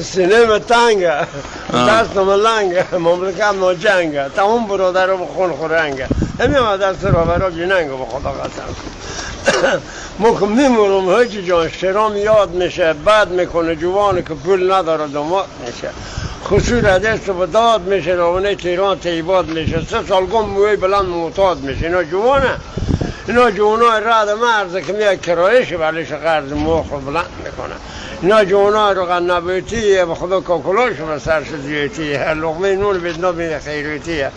سینه تنگه، دست ملنگه، مملکت ناجنگه، تمام برادر رو بخون خورنگه. همین ما دست رو برای جننگه به خدا قسم. ما که میمونم هیچ جان شرام یاد میشه، بد میکنه جوانه که پول نداره داماد میشه. خصوص دست به داد میشه، نوانه تیران تیباد میشه، 3 سال گم موی بلند معتاد میشه. اینا جوانه، اینا جوانای رد مرزه که میاد کرایش ولیش قرض مخ بلند میکنه. اینا جوانای رو نبیتیه به خدا کاکلاش به سرش زیتیه، لقمه نون بدنا خیریتیه.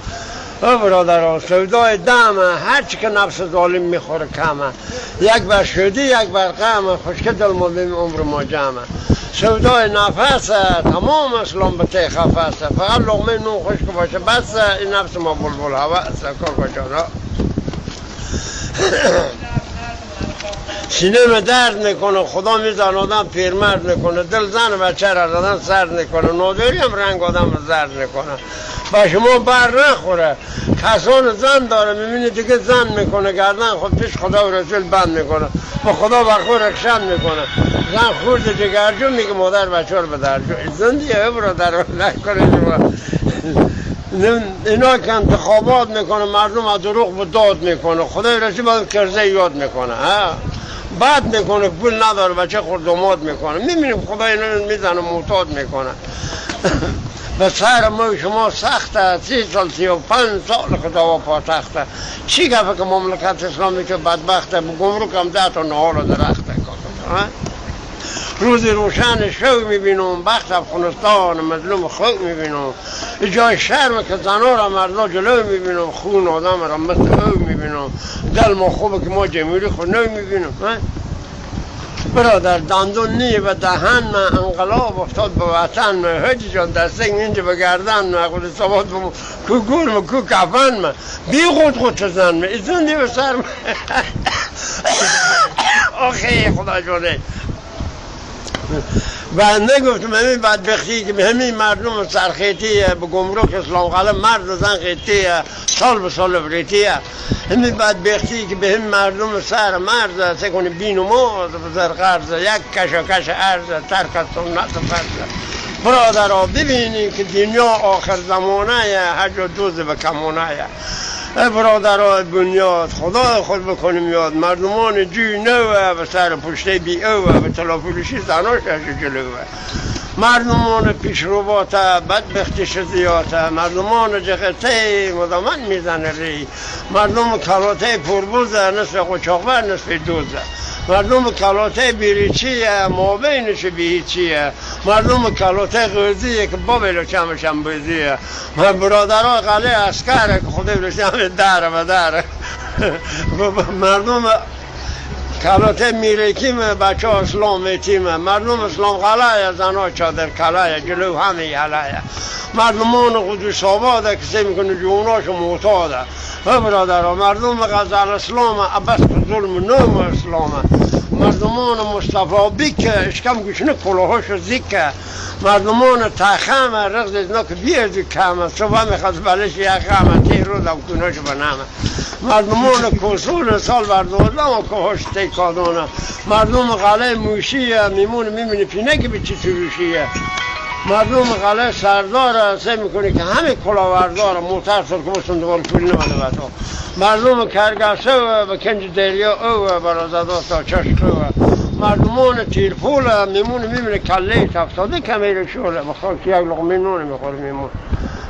برادران سودای دمه، هرچی که نفس ظالم میخوره کمه، یک بر شدی یک بر غمه، خوشک دل ما بیم عمر ما جمعه. سودای نفسه تمام اسلام به تی خفسه، فقط لقمه نون خشک باشه بس، این نفس ما بلبل هوسه کاکا جانا. سینه درد میکنه، خدا میزن آدم پیرمرد میکنه، دل زن بچه را زدن سرد میکنه، نادری هم رنگ آدم رو زرد میکنه. با شما بر نخوره، کسان زن داره میبینی دیگه زن میکنه، گردن خود پیش خدا و رسول بند میکنه، با خدا برخور رکشن میکنه. زن خورد جگرجو میگه مادر بچه رو به درجو. زندیه برادر نکنه شما. اینا که انتخابات میکنه، مردم از دروغ به داد میکنه، خدای رسول باید کرزه یاد میکنه. بد میکنه، پول نداره بچه خورد داماد میکنه، میبینیم خدا اینو میزنه معتاد میکنه. به سر ما شما سخته، 30 سال 35 سال که دوا پاسخته. چی گفته که مملکت اسلامی که بدبخته، گمرک هم 10 تا نهال درخته. روزی روشن شو میبینم، بخت افغانستان مظلوم خود میبینم، جای شرم که زنها را مردا جلو میبینم، خون آدم را مثل او میبینم، دل ما خوبه که ما جمهوری خود نو میبینم. برادر دندون نیه به دهن من، انقلاب افتاد به وطن من، هجی جان دستنگ اینجا به گردن من، خود ثبات بمون کو گور من کو کفن من، بی خود چزن من ایزون دی به سر من. آخه خدا جانه و نگفتم همین بدبختی که همین مردم سرخیتیه، به گمرک اسلام قلعه مرد زن خیتیه، سال به سال بریتیه. همین بدبختی که به همین مردم سر مرد سکنی بین و موز بزر قرض، یک کش ارز ترک از سنت فرض. برادرها ببینی که دنیا آخر زمانه، هر جا دوز به کمانه. برادرای بنیاد خدا خود بکنیم یاد، مردمان جوی نوه به سر پشته بی اوه، به تلافولشی زناش جلوه. مردمان پیشروبات بدبختیش زیاده، مردمان جغته مدامن میزنه ری، مردم کلاته پربوزه نصف قچاقبر نصف دوزه، مردم کلاته بیریچیه مابینش بیهیچیه، مردم کلاته غزیه که بابلو چمشم بزیه. برادرها قلعه اسکره که خدا برشم دره و دره. مردم کلاته میرکیمه، بچه ها اسلام تیمه، مردم اسلام قلعه، زنها چادر کلایه، جلو همه یلایه. مردمان قدوس آباده که سعی میکنه جوناشو معتاده. برادرها مردم غزل اسلامه، عباس ظلم نوم اسلامه. مردمان مصطفی بیکه، اشکم گوشنه کلاهاشو زیکه. مردمان تخمه، رغز ازنا که بیردی کمه، صبح میخواست بلش یکمه، 10 روز هم کناشو بنامه. مردمان کسول سال بردوزم و کهاش تیکادانه. مردم قلعه موشیه، میمونی پینه که به چی سروشیه. مردم قلعه سرداره، سعی میکنه که همه کلاورداره، موتر سر که بسند دوار پول نمده بطا. مردم کرگسه و کنج دریا اوه، برازداست تا چشک اوه. مردمان تیرپوله، میمونه کله تفتاده کمیل شوله، بخواه که یک لقمه نونه میخوره میمونه.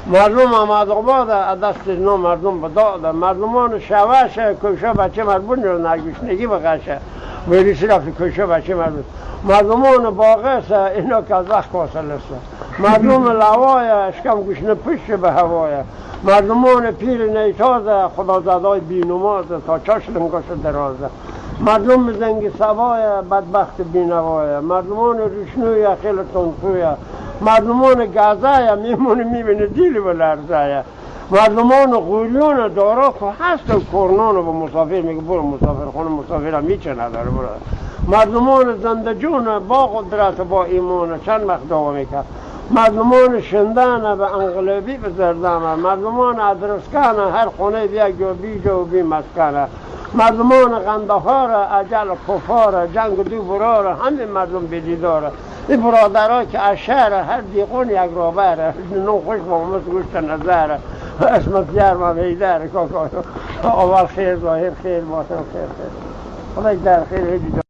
مردم احمدآباد دست نو مردم به داده. مردمان شوشه کشه بچه مربون رو نگوشنگی بخشه، ویریسی رفت کشه بچه مربون. مردمان باغسه، اینا که از وقت کاسلسته. مردم لوایه، اشکم گوشنه پشت به هوایه. مردمان پیر نیتازه، خدا زدای بینمازه، تا چاشلنگاش درازه. مردم زنگ سوایه، بدبخت بینوایه. مردمان روشنویه، خیلی تنخویه. مردمان گازه، میبینه دیلی به لرزه. مردمان غوریون دارا که هست و کرنان به مسافر میگه برو مسافر خونه، مسافر هم هیچه نداره برو. مردمان زندجون با قدرت با ایمان چند وقت دعا میکرد. مردمان شندن به انقلابی به زردمه. مردمان ادرسکنه، هر خونه بیا بی جو بی مسکنه. مردمان غندهاره، اجل کفاره، جنگ دو براره، همه مردم بیدیداره. این برادرها که از شهر هر دیقون یک رابره نو خوش با امت گوشت نظره اسمت جرم ویدر آوال خیر ظاهر خیر باطن خیر خیر خدا در خیر هدی